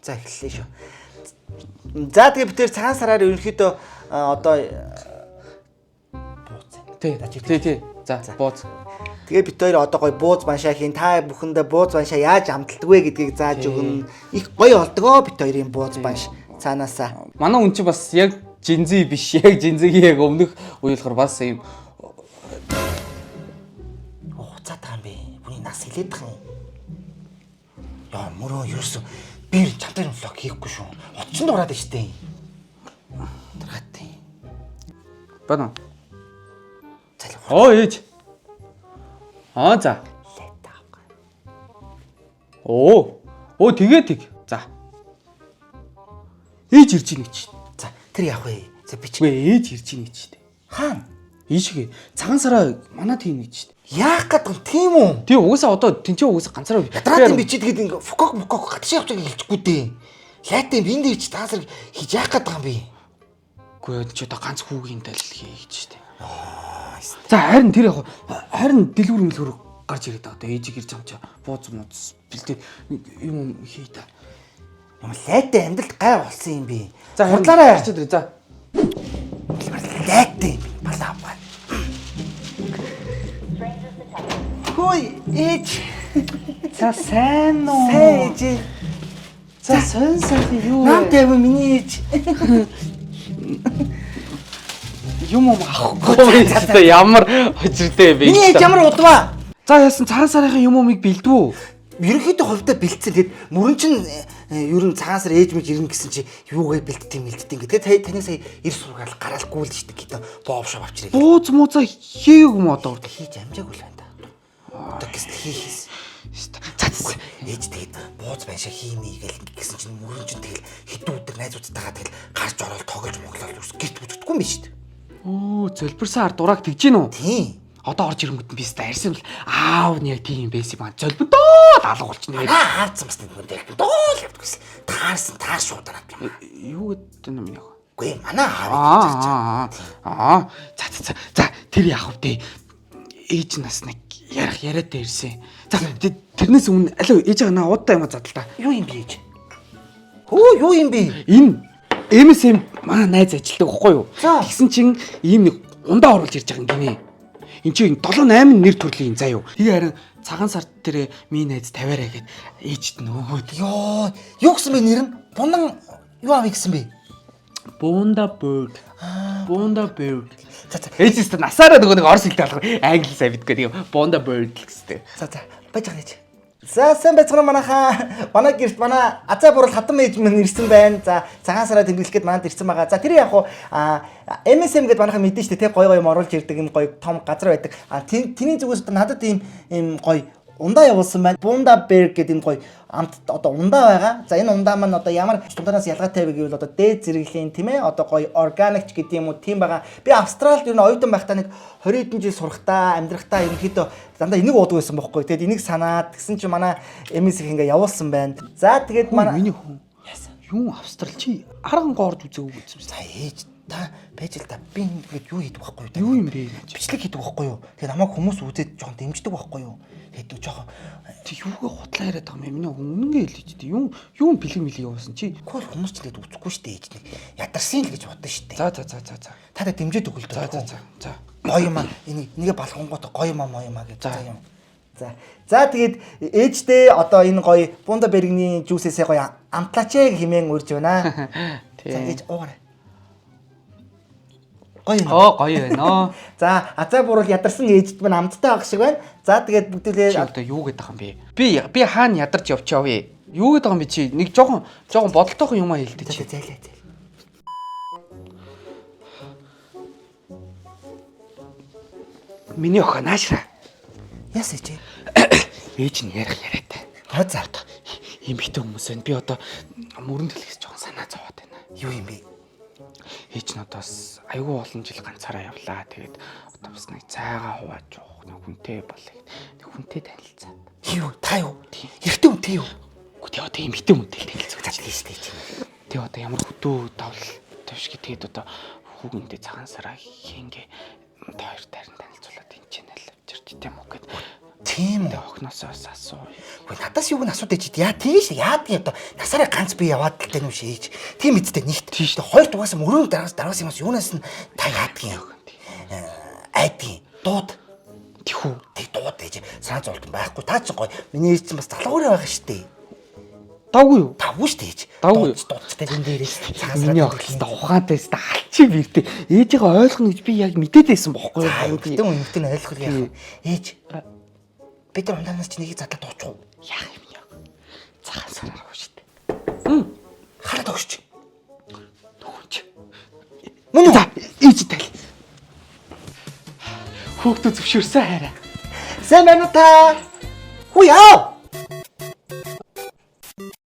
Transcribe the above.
За эхэллээ шүү. За тэгээ бид цагаан сараар ерөнхийдөө одоо Тий. За бууз. тэгээ бид хоёр одоо гоё бууз баншаа хийн. Та бүхэндээ бууз баншаа яаж амталдаг вэ гэдгийг зааж өгнө. Их гоё болдгоо бид хоёрын бууз банш цаанаасаа. Манай хүн чи бас яг жинзи биш, яг жинзигийн яг өмнөх уйлахаар бас юм Хуцаатай юм бэ. Бүний нас хилээд тах юм. Яа мөрөө юусэн би чамтай влог хийхгүй шүү. Отчонд ороод штэ. Таргатай. бана. Оо ээж. За. Оо тэгээ. За. Ээж ирж ийн гэж. За тэр яах вэ? За би ч ээж ирж ийн гэж. Хаана? Ийшгээ цагаан сараа манад хийн гэж. Яах гэдэг тийм үү? Тий угаасаа одоо тэнцээ угаасаа ганцаараа Ядраад юм бичиж тэгээд ингээ фокок гадшаа явж байгаа хэлчихгүй дээ. Лайтын бинд ирж таасар хийж яах гэдэг юм бэ? Үгүй чи одоо ганц хүүгийн тал хий гэж штэ. За харин тэр яг харин дэлгүүр мэлгүүр гарч ирээд байгаа. Одоо ээжиг ирж байгаа юм чи бууз мууз бэлдээ юм хий та. Юм лайтай амьдралд гай болсон юм би. За худлаарай. За. Лайтай балаа. Хөөе ээж. За сайн уу? Ээж. За сонсон юу вэ? Намтай юм миний ээж. Юм авахгүй ямар хожиртэй бэ? Миний ээж ямар удваа? За яасан цагаан сарын юмыг бэлдвүү? Ерөнхийдөө хувьдаа бэлдсэн. Тэгэд мөрөн чин ер нь цагаан сар ээж мэж ирнэ гэсэн чи юугаа бэлддэм гэдэг. Таны сая ир сургаал гараалгүй л шүү дээ. Гэтэ боовшоо авчирээ. Бууз муузаа хийгээгүй юм одоо хийж амжаагүй л байна. Одоо гэс хийхээс. За. Ээж тэгээд бууз байшаа хиймээ гэл гэсэн чинь мөрөн чин тэгэл хэдэн өдөр найзуудтайгаа тэгэл гарч ороод тоглож монголол ус гэрт бүтгэхгүй юм биш үү? Оо зөлбөрсөн ард дураг тэгж гин үү? Тийм. Одоо орж ирэнгүүт нь би сте арьсан бол аав нь яг тийм байсан юм аа. Зөлбөдөө алга болчихно. Хаацсан бас нэг хүн дээр доол явдагс. Таар шууд дараад юм. Юу гэдэг юм яг? Үгүй манай аав хийж За. За тэр яах вэ? Ээж нас нэг яриад ирсэн. За тэрнээс өмнө алуу ээж аваа удаа юм задал та. юу юм бэ ээж? Хөө юу юм бэ? Энэ MSM манай найз ажилтдаг байхгүй юу? Тэгсэн чинь ийм нэг ундаа оруулж ирж байгаа юм гинэ. Энд чинь 7-8 нэр төрлийн заа юу. Тэгээ харин цагаан сард тэр минь найз тавиараа гэд ээжд нөгөөд. Йоо, юу гэсэн бэ нэр нь? Бундан юу авъя гэсэн бэ? Bundaberg. За. Ээжээс насаараа нөгөө нэг орос хэлтэй болох англи сайн мэдгүй тийм Bundaberg гэжтэй. За байж байгаа ээж. За сайн байцгаана манайхаа. Манай гэрт манай азаа бурал хатан ээж минь ирсэн байна. За цагаан сараа тэмдэглэхэд манад ирсэн байгаа. За тэр яг хуу MSM гэдэг манайхаа мэдэн штэ тий гоё юм оруулж ирдэг юм гоё том газар байдаг. Тэний зүгээс надад ийм гоё ундаа явуулсан байна. Bundaberg гэдэг юм гоё амт одоо ундаа байгаа. За энэ ундаа маань одоо ямар тундараас ялгаатай вэ гэвэл одоо дээд зэрэглэлийн тийм ээ одоо гоё органикч гэдэг юм уу тийм байгаа. Би Австралид ер нь оюутан байхдаа нэг 20 хэдэн жил сурахтаа амьдрахтаа ерөнхийдөө дандаа энийг уудаг байсан бохоггүй. Тэгэд энийг санаад тэгсэн чинь манай MS их ингээ явуулсан байна. За тэгээд манай миний хүн юу Австрал чи арган гоорд үзээгүй гэсэн. За ээж та байж л та би ингээд юу хийдэг байхгүй юу юм бэ? Бичлэг хийдэг байхгүй юу? Тэгээд намайг хүмүүс үзээд жоохон дэмждэг байхгүй юу? Тэгээд жоохон тэг юугаа хутлаа яриад байгаа юм. Миний өмнөнгөө хэлж дээ. Юу бэлэг мэлэг явуулсан чи. Кол хүмүүс ч тэгээд үзэхгүй шүү дээ ээж нэг. Ядарсан л гэж бодсон шүү дээ. За. Та дэмжиж өгөл дээ. За. Гоё юм аа. Энийг балхангууд гоё юм аа гэж. За тэгээд ээжтэй одоо энэ гоё Bundaberg-ийн жүүсээсээ гоё амтлаач хэмээн урьж байна. За ээж уугараа. Гоё байна. За азаа бурал ядарсан ээжд мань амттай ах шиг байна. За тэгээд бүгдээ одоо юу гэдэг юм бэ? Би хаана ядарч явчихав вэ? Юу гэдэг юм бэ чи? Нэг жоохон бодолтойхон юм аа хэлдэг чи. Зайлаа. Миний охин наашраа. Яс ээж. Ээж нь яриатай. За. Ийм битэн хүмүүс байна. Би одоо мөрөнд хэлэхс жоохон санаа зовоод байна. Юу юм бэ? Ээж нь одоос айгүй олон жил ганцаараа явлаа. Тэгээд одоо бас нэг цайгаа хувааж уух нэг хүнтэй болъё. Нэг хүнтэй танилцаад. Юу та юу? Эртэн үнтэй юу? Үгүй одоо ийм битэн үнтэй танилцуулж Татлаа шүү дээ. Тэгээ одоо ямар хөдөө давл тавш тэгээд одоо хүүгэнтэй цагаан сараа хийнгээ хоёр тайран танилцуулаад энэ чинь л авчирч тийм үү гэд. Тийм үү? Охноосоо асуу. Гэхдээ надаас юуг нь асуудаг чи яа тийш яадгийн одоо насаараа ганц би яваад талтай юм шийж. Тийм эцтэй нэгт. Тийш хоёр дугаас мөрөнд дараас юмас юунаас нь та яадгийн айдгийн дууд Тэхүү. тэг дууд гэж санаа зовлт байхгүй та ч гоё. Миний ээж чинь бас залгуураа байгаа штэ. Давгүй юу? Давгүй штэ ээж. Давгүй. Дуудтай энэ дээрээс Миний охлоо ухаантайс та алчи бэртээ. Ээжигээ ойлгоно гэж би яг мэдээд байсан бохоггүй юу? Гэтэн үнэтэй нь ойлгох яах вэ? Ээж бид нар ундаанаас чи нэгийг задлаад дуучих уу? Яах юм яа. Цагаан сараар уу штэ. Хараад өгч. Нөхөж. Мөн үү? За ээж тэл. Хүүхдүүд зөвшөөрсөн хараа. Сайн байна уу та? Хүү яа?